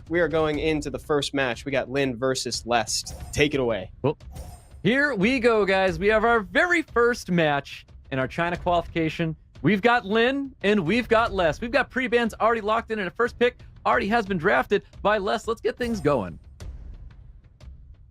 we are going into the first match. We got LIN versus Lest. Take it away. Well, here we go, guys. We have our very first match in our China qualification. We've got LIN and we've got Lest. We've got pre-bans already locked in, and a first pick already has been drafted by Lest. Let's get things going.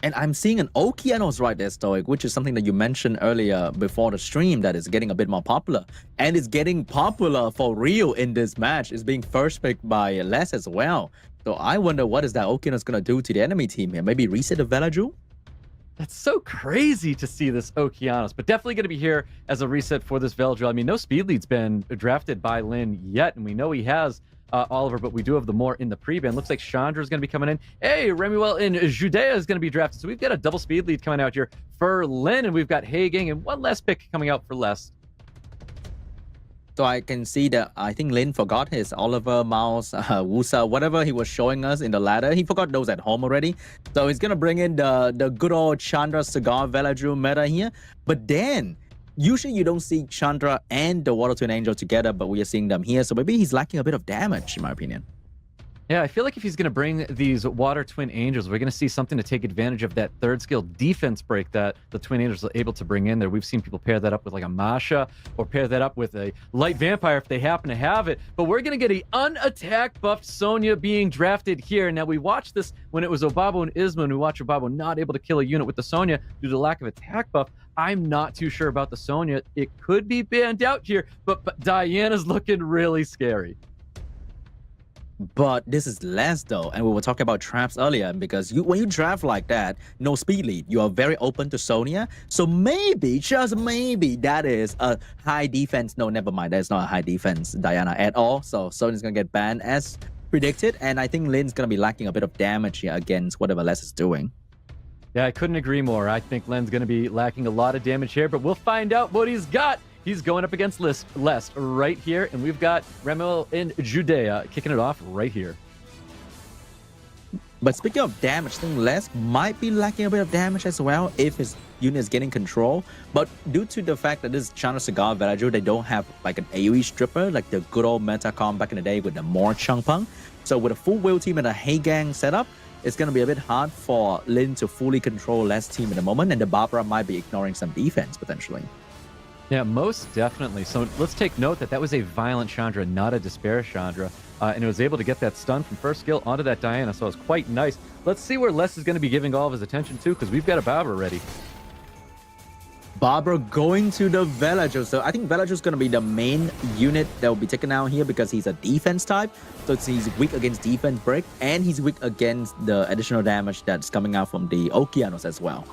And I'm seeing an Okeanos right there, Stoic, which is something that you mentioned earlier before the stream that is getting a bit more popular. And it's getting popular for real in this match. It's being first picked by Les as well. So I wonder what is that Okeanos going to do to the enemy team here? Maybe reset the Velaju? That's so crazy to see this Okeanos, but definitely going to be here as a reset for this Veljo. I mean, no speed lead's been drafted by LIN yet, and we know he has Oliver, but we do have the more in the pre-ban. Looks like Chandra is going to be coming in. Hey, Remuel and Judea is going to be drafted. So we've got a double speed lead coming out here for LIN, and we've got Hagang and one less pick coming out for Lest. So I can see that I think LIN forgot his Oliver, Mouse, Wusa, whatever he was showing us in the ladder. He forgot those at home already. So he's going to bring in the good old Chandra Cigar Velaju meta here. But then, usually you don't see Chandra and the Water Twin Angel together, but we are seeing them here. So maybe he's lacking a bit of damage, in my opinion. Yeah, I feel like if he's going to bring these Water Twin Angels, we're going to see something to take advantage of that third skill defense break that the Twin Angels are able to bring in there. We've seen people pair that up with like a Masha or pair that up with a Light Vampire if they happen to have it. But we're going to get an unattack buffed Sonya being drafted here. Now, we watched this when it was Obabo and Isma, and we watched Obabo not able to kill a unit with the Sonya due to lack of attack buff. I'm not too sure about the Sonya. It could be banned out here, but Diana's looking really scary. But this is less though, and we were talking about traps earlier, because when you draft like that, no speed lead, you are very open to Sonya. So maybe, just maybe, that is a high defense. No, never mind, that's not a high defense Diana at all. So Sonya's gonna get banned as predicted, and I think LIN's gonna be lacking a bit of damage here against whatever Les is doing. Yeah, I couldn't agree more. I think LIN's going to be lacking a lot of damage here, but we'll find out what he's got. He's going up against Lest right here, and we've got Remuel and Judea kicking it off right here. But speaking of damage, I think Les might be lacking a bit of damage as well if his unit is getting control. But due to the fact that this is Chandra Cigar Velaju, they don't have like an AoE stripper like the good old Metacom back in the day with the more Changpeng. So with a full wheel team and a Hagang setup, it's going to be a bit hard for LIN to fully control Les team at the moment, and the Barbara might be ignoring some defense potentially. Yeah, most definitely. So let's take note that that was a violent Chandra, not a Despair Chandra. And it was able to get that stun from first skill onto that Diana, so it was quite nice. Let's see where Les is going to be giving all of his attention to, because we've got a Barbara ready. Barbara going to the Villager. So I think Villager is going to be the main unit that will be taken out here because he's a defense type. So he's weak against defense break, and he's weak against the additional damage that's coming out from the Okeanos as well.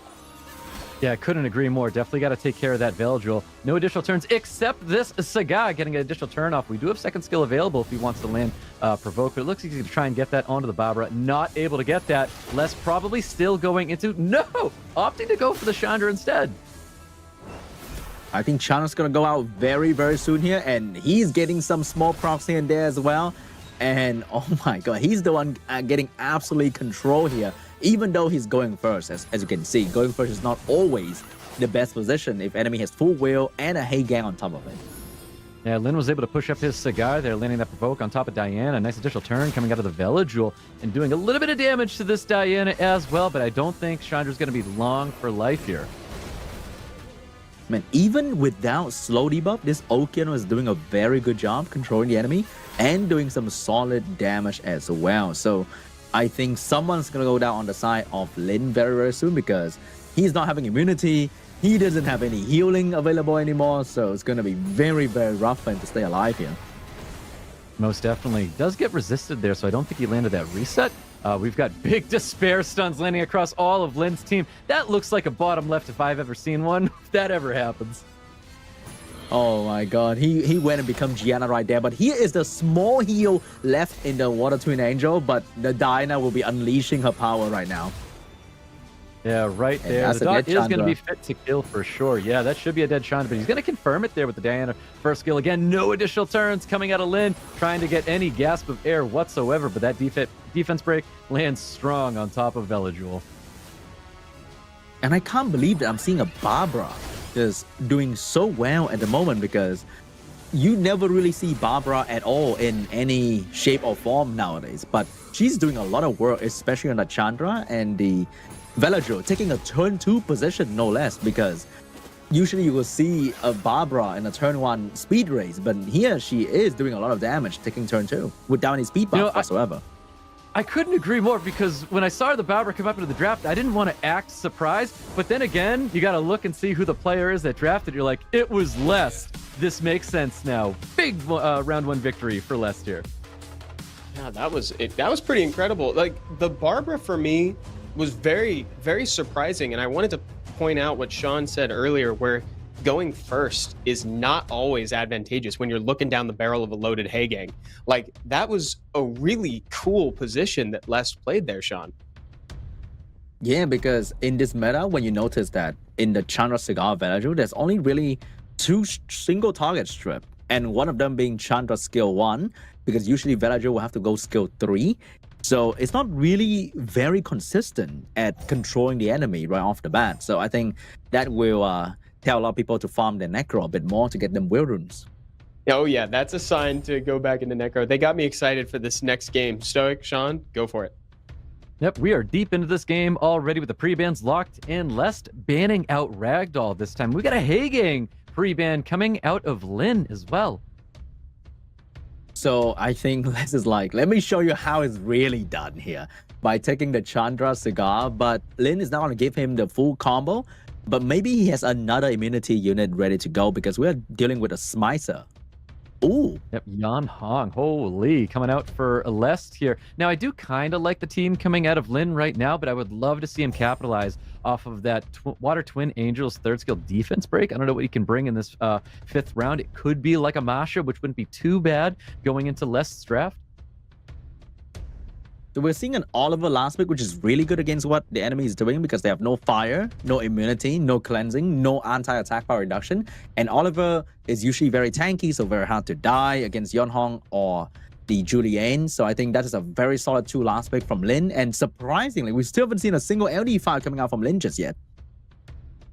Yeah, I couldn't agree more. Definitely got to take care of that Veljul. No additional turns except this Saga getting an additional turn off. We do have second skill available if he wants to land Provoke, but it looks like he's going to try and get that onto the Barbara. Not able to get that. Les probably still going into... No! Opting to go for the Chandra instead. I think Chandra's going to go out very, very soon here, and he's getting some small procs here and there as well. And oh my god, he's the one getting absolutely control here. Even though he's going first, as you can see, going first is not always the best position if enemy has full wheel and a Hagang on top of it. Yeah, LIN was able to push up his Cigar there, landing that Provoke on top of Diana. Nice additional turn coming out of the Velajul and doing a little bit of damage to this Diana as well, but I don't think Chandra's going to be long for life here. Man, even without slow debuff, this Okeano is doing a very good job controlling the enemy and doing some solid damage as well. So I think someone's going to go down on the side of LIN very, very soon because he's not having immunity. He doesn't have any healing available anymore. So it's going to be very, very rough for him to stay alive here. Most definitely. Does get resisted there, so I don't think he landed that reset. We've got big Despair stuns landing across all of LIN's team. That looks like a bottom left if I've ever seen one, if that ever happens. Oh my god, he went and become Gianna right there, but here is the small heal left in the Water Twin Angel, but the Diana will be unleashing her power right now. Yeah, right there. The dot is going to be fit to kill for sure. Yeah, that should be a dead Chandra, but he's going to confirm it there with the Diana first skill. Again, no additional turns coming out of LIN, trying to get any gasp of air whatsoever, but that defense break lands strong on top of Velajul. And I can't believe that I'm seeing a Barbara just doing so well at the moment because you never really see Barbara at all in any shape or form nowadays. But she's doing a lot of work, especially on the Chandra and the Villager, taking a turn 2 position, no less, because usually you will see a Barbara in a turn 1 speed race, but here she is doing a lot of damage, taking turn 2 without any speed buff whatsoever. I couldn't agree more, because when I saw the Barbara come up into the draft, I didn't want to act surprised. But then again, you got to look and see who the player is that drafted. You're like, it was Les. This makes sense now. Big round 1 victory for Les here. Yeah, that was it. That was pretty incredible. Like, the Barbara for me was very, very surprising. And I wanted to point out what Sean said earlier, where going first is not always advantageous when you're looking down the barrel of a loaded hay gang. Like, that was a really cool position that Les played there, Sean. Yeah, because in this meta, when you notice that in the Chandra Cigar Villager, there's only really 2 single target strip, and one of them being Chandra skill 1, because usually Villager will have to go skill 3. So it's not really very consistent at controlling the enemy right off the bat. So I think that will tell a lot of people to farm their Necro a bit more to get them will runes. Oh yeah, that's a sign to go back into Necro. They got me excited for this next game. Stoic, Sean, go for it. Yep, we are deep into this game already with the pre-bans locked in. Lest banning out Ragdoll this time. We got a Hay Gang pre-ban coming out of LIN as well. So I think Les is like, let me show you how it's really done here by taking the Chandra Cigar, but LIN is not going to give him the full combo, but maybe he has another immunity unit ready to go because we're dealing with a Smicer. Ooh. Yep, Yan Hong. Holy, coming out for Lest here. Now, I do kind of like the team coming out of LIN right now, but I would love to see him capitalize off of that Water Twin Angels 3rd skill defense break. I don't know what he can bring in this 5th round. It could be like a Masha, which wouldn't be too bad going into Lest's draft. So we're seeing an Oliver last pick, which is really good against what the enemy is doing because they have no fire, no immunity, no cleansing, no anti-attack power reduction. And Oliver is usually very tanky, so very hard to die against Yeonhong or the Julian. So I think that is a very solid 2 last pick from LIN. And surprisingly, we still haven't seen a single LD5 coming out from LIN just yet.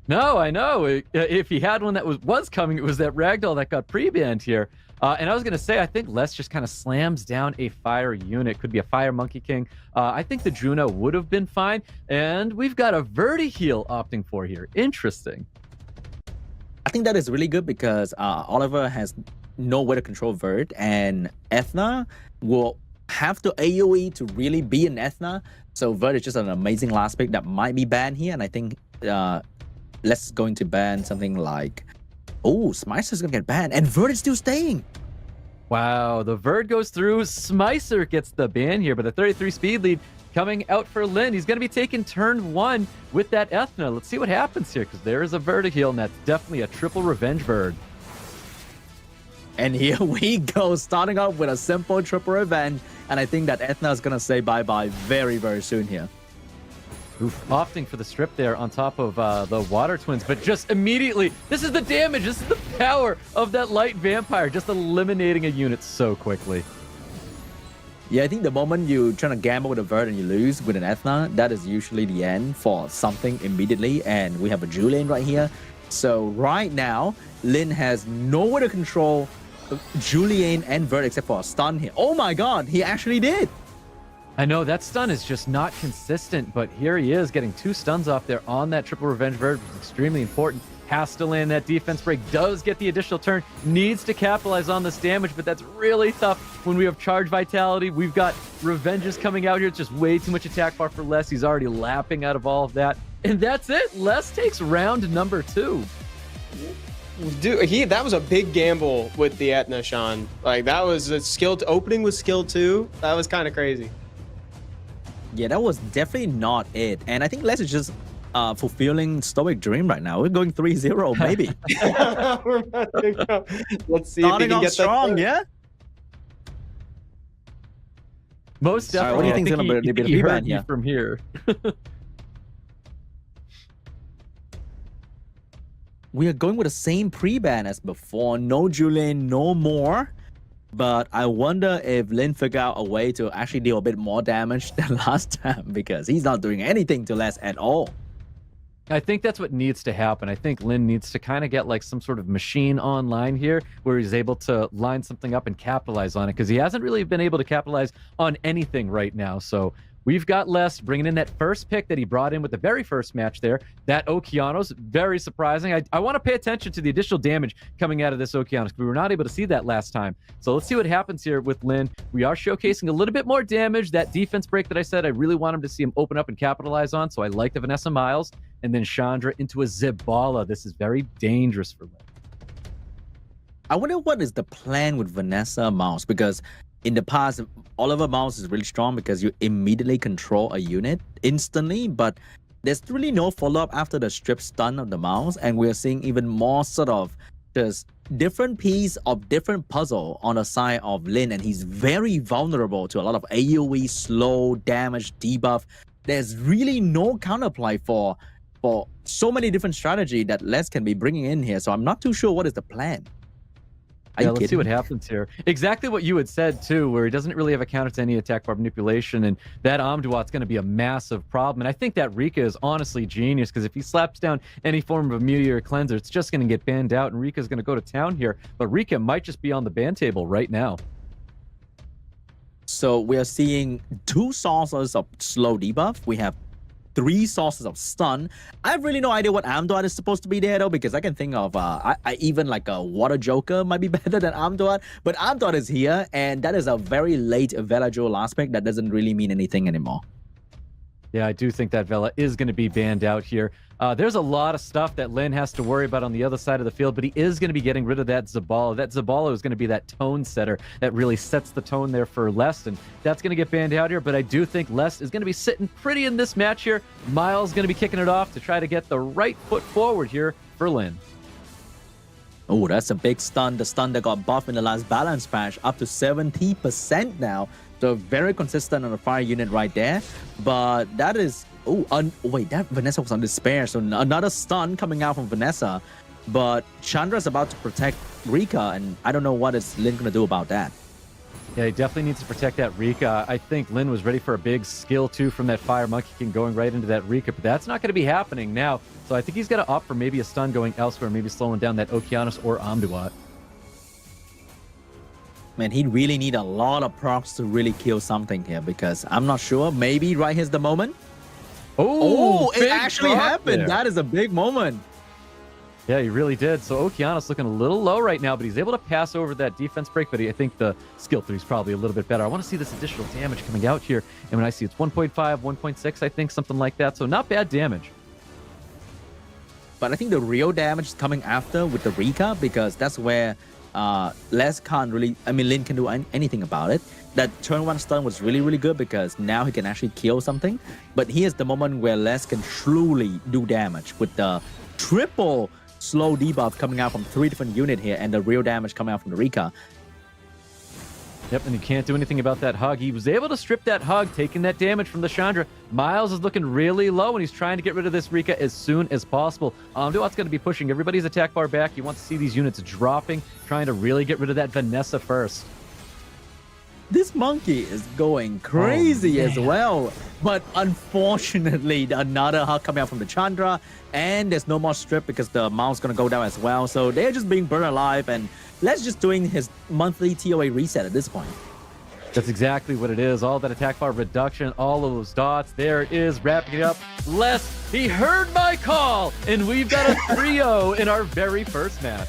No, I know. If he had one that was coming, it was that Ragdoll that got pre-banned here. And I was going to say, I think Les just kind of slams down a fire unit. Could be a Fire Monkey King. I think the Juno would have been fine. And we've got a Verti heal opting for here. Interesting. I think that is really good because Oliver has no way to control Vert, and Ethna will have to AoE to really be an Ethna. So Vert is just an amazing last pick that might be banned here. And I think Les is going to ban something like... Oh, Smicer's gonna get banned, and Vert is still staying. Wow, the Vert goes through. Smicer gets the ban here, but the 33 speed lead coming out for LIN. He's gonna be taking turn 1 with that Ethna. Let's see what happens here, because there is a Verti heal, and that's definitely a triple revenge bird. And here we go, starting off with a simple triple revenge, and I think that Ethna is gonna say bye-bye very, very soon here. Oof, opting for the strip there on top of the Water Twins, but just immediately, this is the damage, this is the power of that Light Vampire, just eliminating a unit so quickly. Yeah, I think the moment you trying to gamble with a Vert and you lose with an Ethna, that is usually the end for something immediately, and we have a Julian right here. So right now, LIN has nowhere to control Julian and Vert except for a stun here. Oh my god, he actually did! I know that stun is just not consistent, but here he is getting 2 stuns off there on that triple revenge bird, which is extremely important. Has to land that defense break, does get the additional turn, needs to capitalize on this damage, but that's really tough when we have charge vitality. We've got revenges coming out here. It's just way too much attack bar for Les. He's already lapping out of all of that. And that's it. Les takes round number 2. Dude, that was a big gamble with the Etna, Sean. Like, that was a opening with skill 2. That was kind of crazy. Yeah, that was definitely not it. And I think Les is just fulfilling Stoic dream right now. We're going 3-0, maybe. We're about to go. Let's see starting if he can off get strong, that. yeah? Most definitely. What do you think is going to be the rebound here? From here. We are going with the same pre-ban as before. No Julian, no more. But I wonder if LIN figure out a way to actually deal a bit more damage than last time, because he's not doing anything to Les at all. I think that's what needs to happen. I think Lin needs to kind of get like some sort of machine online here where he's able to line something up and capitalize on it, because he hasn't really been able to capitalize on anything right now. So we've got Les bringing in that first pick that he brought in with the very first match there. That Okeanos, very surprising. I want to pay attention to the additional damage coming out of this Okeanos. We were not able to see that last time. So let's see what happens here with Lin. We are showcasing a little bit more damage. That defense break that I said, I really want him to see him open up and capitalize on. So I like the Vanessa Miles. And then Chandra into a Zibala. This is very dangerous for Lin. I wonder what is the plan with Vanessa Miles, because in the past, Oliver Miles is really strong because you immediately control a unit instantly, but there's really no follow-up after the strip stun of the Miles, and we're seeing even more sort of just different piece of different puzzle on the side of Lin, and he's very vulnerable to a lot of AoE, slow, damage, debuff. There's really no counterplay for so many different strategy that Les can be bringing in here, so I'm not too sure what is the plan. Yeah, let's see what happens here. Exactly what you had said, too, where he doesn't really have a counter to any attack bar manipulation, and that Amduat's going to be a massive problem. And I think that Rika is honestly genius, because if he slaps down any form of a Meteor Cleanser, it's just going to get banned out, and Rika's going to go to town here. But Rika might just be on the ban table right now. So we are seeing 2 sources of slow debuff. We have 3 sources of stun. I have really no idea what Amduat is supposed to be there though, because I can think of I even like a Water Joker might be better than Amduat, but Amduat is here, and that is a very late Vela Jewel aspect that doesn't really mean anything anymore. Yeah, I do think that Vela is going to be banned out here. There's a lot of stuff that Lin has to worry about on the other side of the field, but he is going to be getting rid of that Zibala. That Zibala is going to be that tone setter that really sets the tone there for Les, and that's going to get banned out here. But I do think Les is going to be sitting pretty in this match here. Miles going to be kicking it off to try to get the right foot forward here for Lin. Oh, that's a big stun. The stun that got buffed in the last balance patch, up to 70% now. So very consistent on the fire unit right there. But that is... Oh, wait, that Vanessa was on despair. So another stun coming out from Vanessa. But Chandra's about to protect Rika, and I don't know what is Lin going to do about that. Yeah, he definitely needs to protect that Rika. I think Lin was ready for a big skill, too, from that Fire Monkey King going right into that Rika, but that's not going to be happening now. So I think he's going to opt for maybe a stun going elsewhere, maybe slowing down that Okeanos or Amduat. Man, he really need a lot of procs to really kill something here, because I'm not sure. Maybe right here's the moment. Oh, it actually happened. There. That is a big moment. Yeah, he really did. So Okeanos looking a little low right now, but he's able to pass over that defense break, but I think the skill 3 is probably a little bit better. I want to see this additional damage coming out here, and when I see it's 1.5, 1.6, I think, something like that. So not bad damage. But I think the real damage is coming after with the Rika, because that's where Les can't really, I mean, Lin can do anything about it. That turn 1 stun was really, really good, because now he can actually kill something. But here's the moment where Les can truly do damage with the triple slow debuff coming out from 3 different units here, and the real damage coming out from the Rika. Yep, and you can't do anything about that hug. He was able to strip that hug, taking that damage from the Chandra. Miles is looking really low, and he's trying to get rid of this Rika as soon as possible. Amduat's going to be pushing everybody's attack bar back. He wants to see these units dropping, trying to really get rid of that Vanessa first. This monkey is going crazy as well. But unfortunately, another hug coming out from the Chandra, and there's no more strip because the Miles going to go down as well. So they're just being burned alive, and Les just doing his monthly TOA reset at this point. That's exactly what it is. All that attack bar reduction, all of those dots. There it is, wrapping it up. Les, he heard my call, and we've got a 3-0 in our very first match.